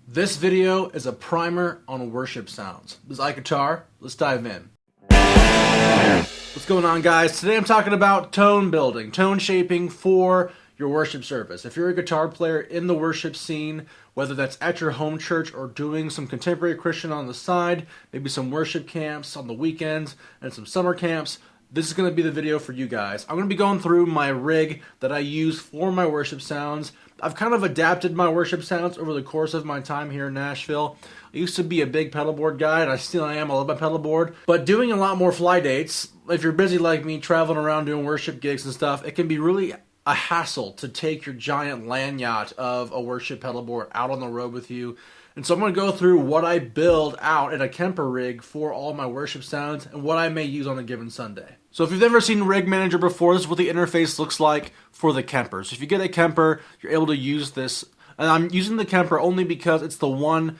This video is a primer on worship sounds. This is IkeGuitar. Let's dive in. What's going on, guys? Today I'm talking about tone building, tone shaping for your worship service. If you're a guitar player in the worship scene, whether that's at your home church or doing some contemporary Christian on the side, maybe some worship camps on the weekends and some summer camps, this is going to be the video for you guys. I'm going to be going through my rig that I use for my worship sounds. I've kind of adapted my worship sounds over the course of my time here in Nashville. I used to be a big pedal board guy, and I still am. I love my pedal board. But doing a lot more fly dates, if you're busy like me, traveling around doing worship gigs and stuff, it can be really a hassle to take your giant land yacht of a worship pedal board out on the road with you. And so I'm going to go through what I build out in a Kemper rig for all my worship sounds and what I may use on a given Sunday. So if you've never seen Rig Manager before, this is what the interface looks like for the Kemper. So if you get a Kemper, you're able to use this. And I'm using the Kemper only because it's the one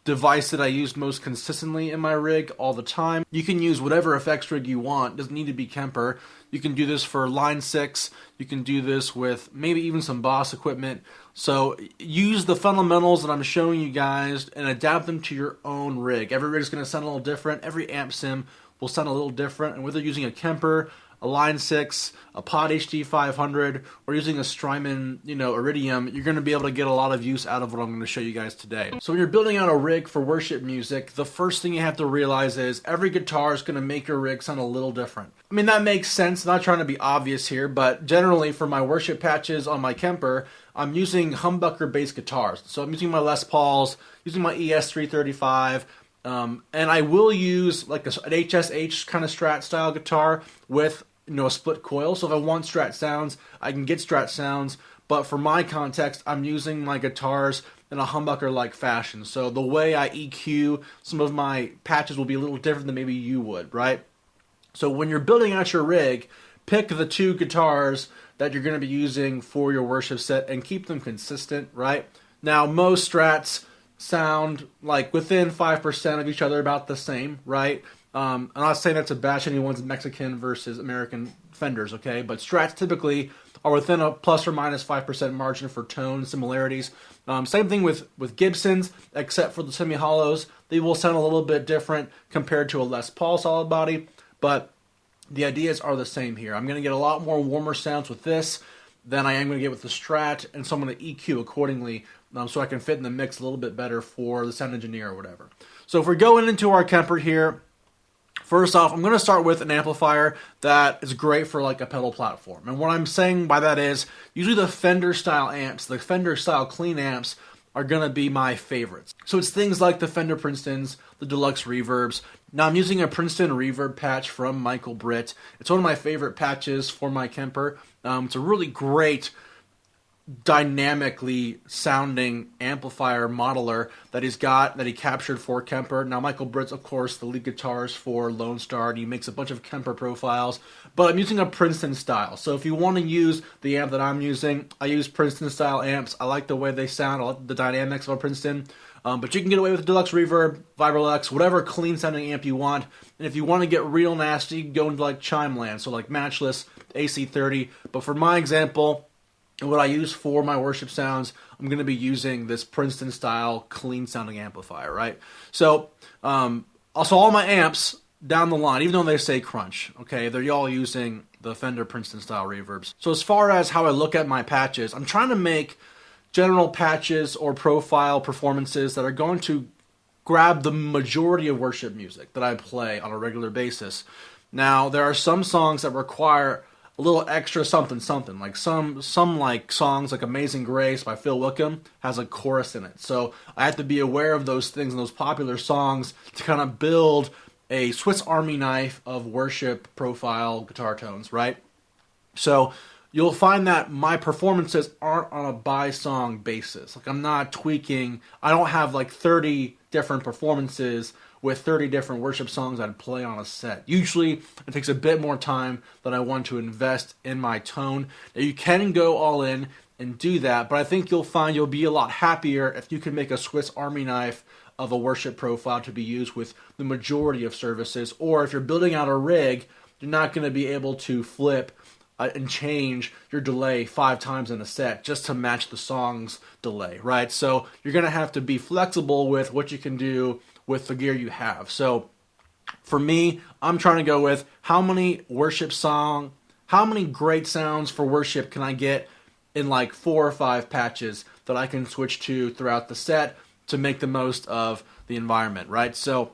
device that I use most consistently in my rig all the time. You can use whatever effects rig you want. It doesn't need to be Kemper. You can do this for line 6. You can do this with maybe even some Boss equipment. So use the fundamentals that I'm showing you guys and adapt them to your own rig. Every rig is going to sound a little different. Every amp sim will sound a little different. And whether you're using a Kemper, a Line 6, a Pod HD 500, or using a Strymon, Iridium, you're going to be able to get a lot of use out of what I'm going to show you guys today. So when you're building out a rig for worship music, the first thing you have to realize is every guitar is going to make your rig sound a little different. I mean, that makes sense. I'm not trying to be obvious here, but generally for my worship patches on my Kemper, I'm using humbucker bass guitars. So I'm using my Les Pauls, using my ES335, and I will use like an HSH kind of Strat style guitar with a split coil. So if I want Strat sounds, I can get Strat sounds. But for my context, I'm using my guitars in a humbucker-like fashion. So the way I EQ some of my patches will be a little different than maybe you would, right? So when you're building out your rig, pick the two guitars that you're going to be using for your worship set and keep them consistent, right? Now, most Strats sound like within 5% of each other, about the same, right? I'm not saying that to bash anyone's Mexican versus American Fenders, okay? But Strats typically are within a plus or minus 5% margin for tone similarities. Same thing with Gibsons, except for the semi-hollows. They will sound a little bit different compared to a Les Paul solid body, but the ideas are the same here. I'm going to get a lot more warmer sounds with this than I am going to get with the Strat, and so I'm going to EQ accordingly so I can fit in the mix a little bit better for the sound engineer or whatever. So if we're going into our Kemper here, first off, I'm going to start with an amplifier that is great for like a pedal platform. And what I'm saying by that is, usually the Fender style amps, the Fender style clean amps, are going to be my favorites. So it's things like the Fender Princetons, the Deluxe Reverbs. Now I'm using a Princeton reverb patch from Michael Britt. It's one of my favorite patches for my Kemper. It's a really great dynamically sounding amplifier modeler that he captured for Kemper. Now Michael Britt's of course the lead guitarist for Lone Star, and he makes a bunch of Kemper profiles, but I'm using a Princeton style. So if you want to use the amp that I'm using, I use Princeton style amps. I like the way they sound, I like the dynamics of a Princeton. But you can get away with a Deluxe Reverb, Vibrolux, whatever clean sounding amp you want. And if you want to get real nasty, you can go into like Chimeland, so like Matchless, AC30. But for my example, and what I use for my worship sounds, I'm going to be using this Princeton style clean sounding amplifier, right? So also all my amps down the line, even though they say crunch, okay, they're all using the Fender Princeton style reverbs. So as far as how I look at my patches, I'm trying to make general patches or profile performances that are going to grab the majority of worship music that I play on a regular basis. Now, there are some songs that require a little extra something, like some like songs like Amazing Grace by Phil Wickham has a chorus in it. So I have to be aware of those things and those popular songs to kind of build a Swiss Army knife of worship profile guitar tones, right? So you'll find that my performances aren't on a by song basis. Like I'm not tweaking, I don't have like 30 different performances with 30 different worship songs I'd play on a set. Usually, it takes a bit more time than I want to invest in my tone. Now, you can go all in and do that, but I think you'll find you'll be a lot happier if you can make a Swiss Army knife of a worship profile to be used with the majority of services, or if you're building out a rig, you're not going to be able to flip and change your delay 5 times in a set just to match the song's delay, right? So you're going to have to be flexible with what you can do with the gear you have. So for me, I'm trying to go with how many great sounds for worship can I get in like 4 or 5 patches that I can switch to throughout the set to make the most of the environment, right? So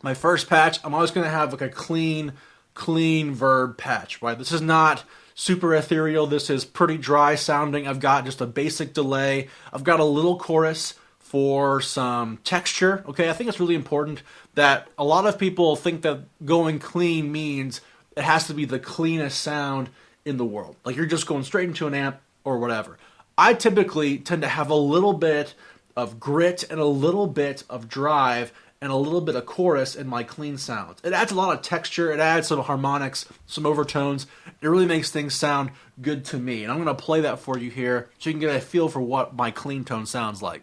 my first patch, I'm always going to have like a clean verb patch, right? This is not super ethereal. This is pretty dry sounding. I've got just a basic delay. I've got a little chorus for some texture. Okay, I think it's really important that a lot of people think that going clean means it has to be the cleanest sound in the world. Like you're just going straight into an amp or whatever. I typically tend to have a little bit of grit and a little bit of drive and a little bit of chorus in my clean sounds. It adds a lot of texture, it adds some harmonics, some overtones. It really makes things sound good to me. And I'm going to play that for you here so you can get a feel for what my clean tone sounds like.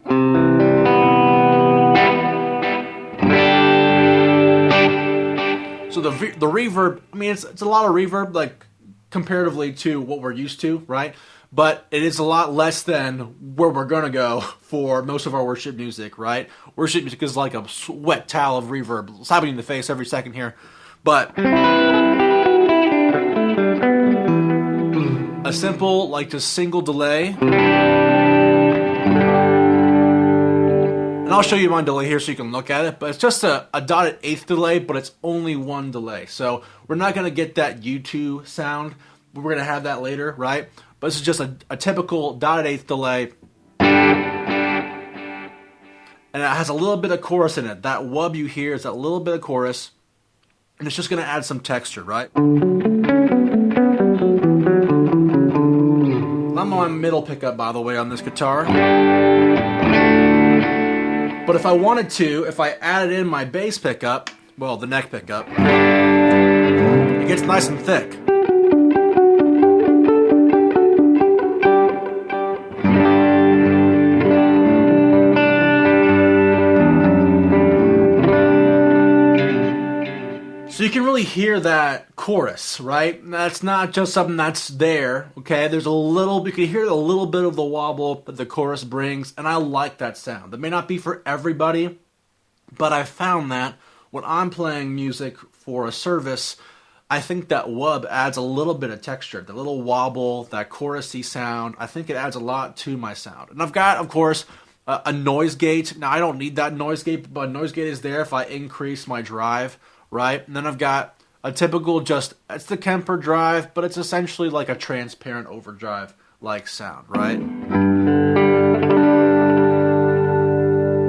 So the reverb, I mean, it's a lot of reverb, like comparatively to what we're used to, right? But it is a lot less than where we're going to go for most of our worship music, right? Worship music is like a wet towel of reverb, slapping you in the face every second here. But a simple, like just single delay. And I'll show you my delay here so you can look at it. But it's just a dotted eighth delay, but it's only one delay. So we're not going to get that U2 sound. We're going to have that later, right? But this is just a typical dotted eighth delay. And it has a little bit of chorus in it. That wub you hear is that little bit of chorus. And it's just going to add some texture, right? I'm on my middle pickup, by the way, on this guitar. But if I wanted to, if I added in my bass pickup, well, the neck pickup, it gets nice and thick. So you can really hear that chorus, right? That's not just something that's there, okay? There's you can hear a little bit of the wobble that the chorus brings, and I like that sound. That may not be for everybody, but I found that when I'm playing music for a service, I think that wub adds a little bit of texture, the little wobble, that chorusy sound. I think it adds a lot to my sound. And I've got, of course, a noise gate. Now, I don't need that noise gate, but a noise gate is there if I increase my drive, right? And then I've got a typical it's the Kemper drive, but it's essentially like a transparent overdrive like sound, right?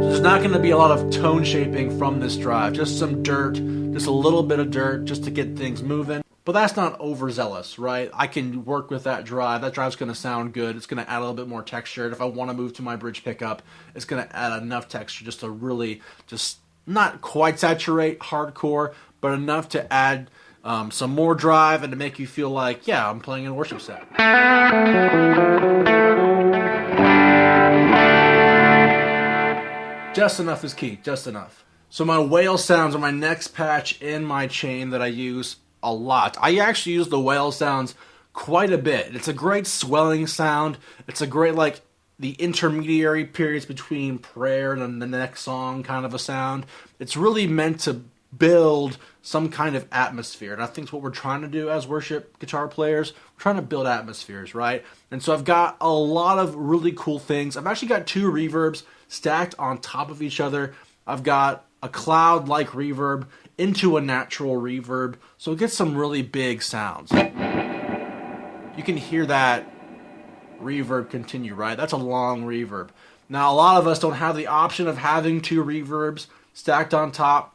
So there's not going to be a lot of tone shaping from this drive, just some dirt, just a little bit of dirt just to get things moving. But that's not overzealous, right? I can work with that drive. That drive's going to sound good. It's going to add a little bit more texture. And if I want to move to my bridge pickup, it's going to add enough texture just to really not quite saturate hardcore, but enough to add some more drive and to make you feel like, yeah, I'm playing in a worship set. Just enough is key, just enough. So my whale sounds are my next patch in my chain that I use a lot. I actually use the whale sounds quite a bit. It's a great swelling sound. It's a great, like, the intermediary periods between prayer and the next song kind of a sound. It's really meant to build some kind of atmosphere, and I think it's what we're trying to do as worship guitar players. We're trying to build atmospheres, right? And so I've got a lot of really cool things. I've actually got 2 reverbs stacked on top of each other. I've got a cloud-like reverb into a natural reverb, so it gets some really big sounds. You can hear that reverb continue, right? That's a long reverb. Now, a lot of us don't have the option of having 2 reverbs stacked on top.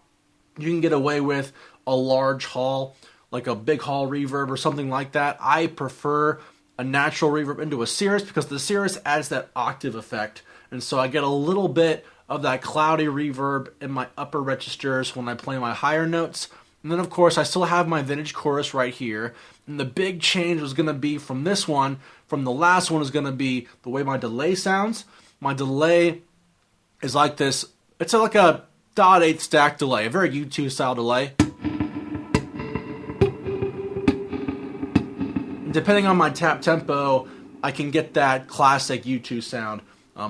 You can get away with a large hall, like a big hall reverb or something like that. I prefer a natural reverb into a cirrus because the cirrus adds that octave effect, and so I get a little bit of that cloudy reverb in my upper registers when I play my higher notes. And then, of course, I still have my vintage chorus right here. And the big change was going to be from this one, from the last one, is going to be the way my delay sounds. My delay is like this. It's like a dot 8 stack delay, a very U2 style delay. Depending on my tap tempo, I can get that classic U2 sound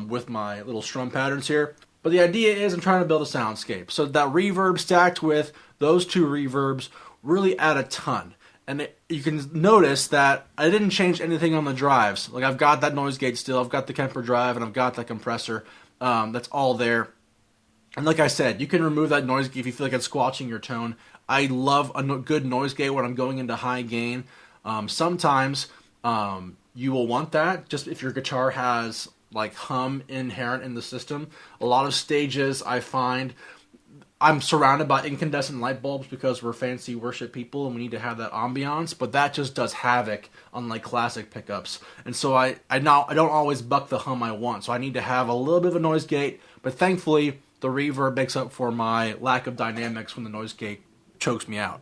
with my little strum patterns here. But the idea is I'm trying to build a soundscape. So that reverb stacked with those two reverbs really add a ton. And you can notice that I didn't change anything on the drives. Like I've got that noise gate still, I've got the Kemper drive, and I've got that compressor. That's all there. And like I said, you can remove that noise gate if you feel like it's squelching your tone. I love a good noise gate when I'm going into high gain. Sometimes you will want that just if your guitar has like hum inherent in the system. A lot of stages I find I'm surrounded by incandescent light bulbs because we're fancy worship people and we need to have that ambiance, but that just does havoc on like classic pickups. And so I don't always buck the hum I want, so I need to have a little bit of a noise gate, but thankfully the reverb makes up for my lack of dynamics when the noise gate chokes me out.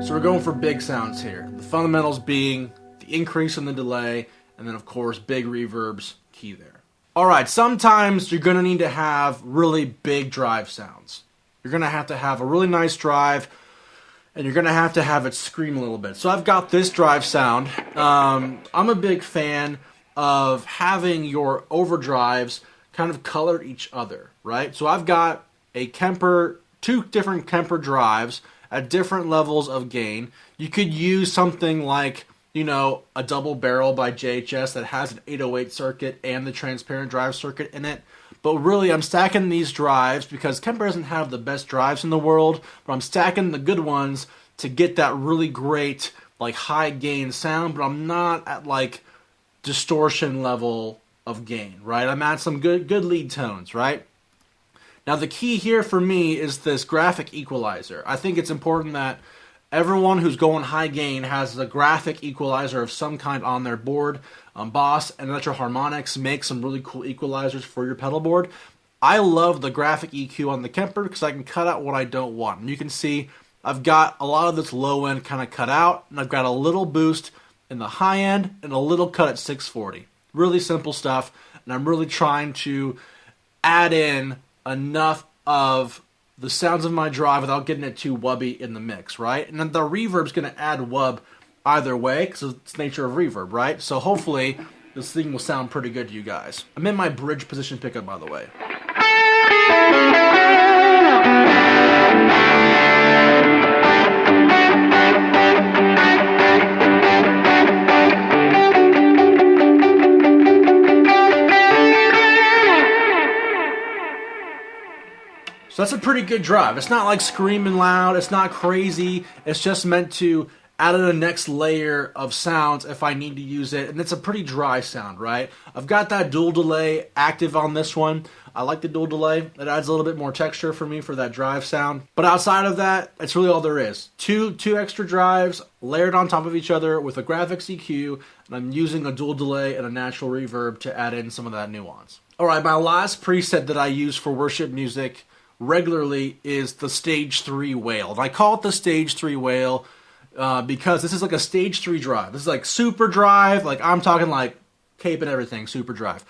So we're going for big sounds here. The fundamentals being the increase in the delay, and then of course big reverbs, key there. Alright, sometimes you're going to need to have really big drive sounds. You're going to have a really nice drive, and you're going to have it scream a little bit. So I've got this drive sound. I'm a big fan of having your overdrives kind of color each other, right? So I've got two different Kemper drives at different levels of gain. You could use something like, a double barrel by JHS that has an 808 circuit and the transparent drive circuit in it. But really, I'm stacking these drives because Kemper doesn't have the best drives in the world, but I'm stacking the good ones to get that really great, like, high gain sound, but I'm not at, like, distortion level of gain, right? I'm at some good lead tones, right? Now, the key here for me is this graphic equalizer. I think it's important that everyone who's going high gain has a graphic equalizer of some kind on their board. Boss and Electro Harmonics make some really cool equalizers for your pedal board. I love the graphic EQ on the Kemper because I can cut out what I don't want. And you can see I've got a lot of this low end kind of cut out, and I've got a little boost in the high end and a little cut at 640. Really simple stuff, and I'm really trying to add in enough of the sounds of my drive without getting it too wubby in the mix, right? And then the reverb's going to add wub either way because it's the nature of reverb, right? So hopefully this thing will sound pretty good to you guys. I'm in my bridge position pickup, by the way. So that's a pretty good drive. It's not like screaming loud, it's not crazy, it's just meant to add in the next layer of sounds if I need to use it, and it's a pretty dry sound, right? I've got that dual delay active on this one. I like the dual delay. It adds a little bit more texture for me for that drive sound. But outside of that, it's really all there is. Two extra drives layered on top of each other with a graphics EQ, and I'm using a dual delay and a natural reverb to add in some of that nuance. Alright, my last preset that I use for worship music regularly is the Stage 3 Wail. And I call it the Stage 3 Wail because this is like a Stage 3 drive. This is like super drive, like I'm talking like cape and everything, super drive.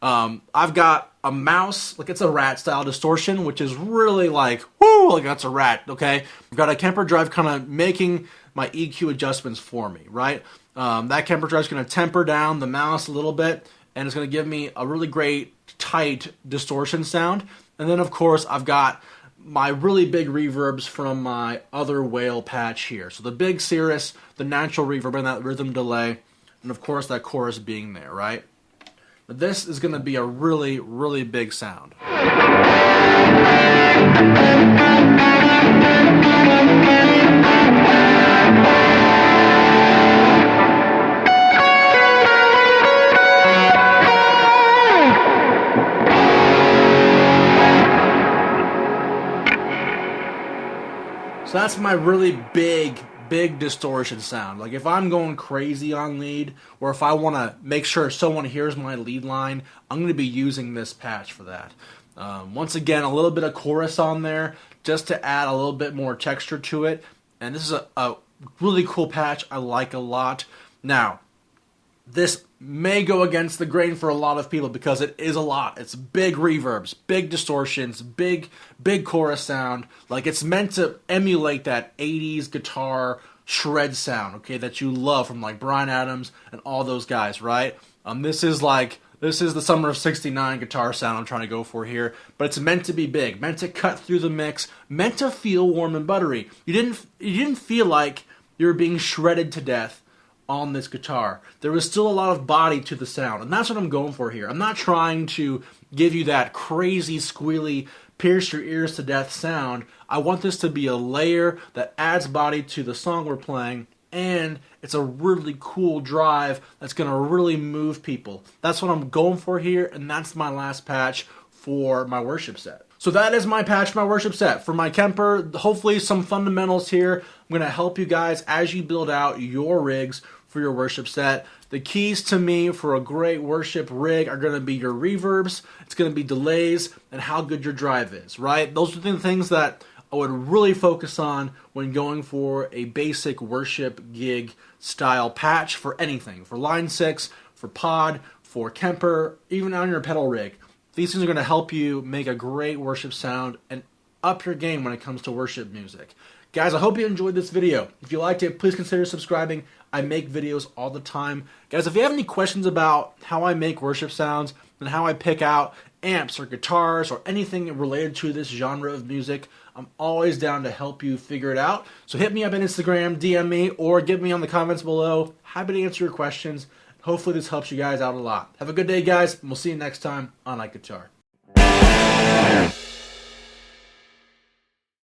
I've got a mouse, like it's a rat style distortion, which is really like, whoo, like that's a rat, okay? I've got a Kemper drive kind of making my EQ adjustments for me, right? That Kemper drive is going to temper down the mouse a little bit, and it's going to give me a really great tight distortion sound. And then, of course, I've got my really big reverbs from my other Wail patch here. So the big Cirrus, the natural reverb, and that rhythm delay, and of course that chorus being there, right? But this is going to be a really, really big sound. So that's my really big big distortion sound. Like if I'm going crazy on lead, or if I want to make sure someone hears my lead line, I'm going to be using this patch for that. Once again, a little bit of chorus on there just to add a little bit more texture to it. And this is a really cool patch I like a lot. Now, this may go against the grain for a lot of people because it is a lot. It's big reverbs, big distortions, big chorus sound. Like it's meant to emulate that 80s guitar shred sound, okay, that you love from like Bryan Adams and all those guys, right? This is the summer of '69 guitar sound I'm trying to go for here, but it's meant to be big, meant to cut through the mix, meant to feel warm and buttery. You didn't feel like you were being shredded to death on this guitar. There was still a lot of body to the sound, and that's what I'm going for here. I'm not trying to give you that crazy, squealy, pierce your ears to death sound. I want this to be a layer that adds body to the song we're playing, and it's a really cool drive that's going to really move people. That's what I'm going for here, and that's my last patch for my worship set. So that is my patch, my worship set. For my Kemper, hopefully some fundamentals here. I'm going to help you guys as you build out your rigs for your worship set. The keys to me for a great worship rig are going to be your reverbs, it's going to be delays, and how good your drive is, right? Those are the things that I would really focus on when going for a basic worship gig style patch for anything. For Line 6, for Pod, for Kemper, even on your pedal rig. These things are going to help you make a great worship sound and up your game when it comes to worship music. Guys, I hope you enjoyed this video. If you liked it, please consider subscribing. I make videos all the time. Guys, if you have any questions about how I make worship sounds and how I pick out amps or guitars or anything related to this genre of music, I'm always down to help you figure it out. So hit me up on Instagram, DM me, or get me on the comments below. Happy to answer your questions. Hopefully this helps you guys out a lot. Have a good day, guys, and we'll see you next time on IkeGuitar.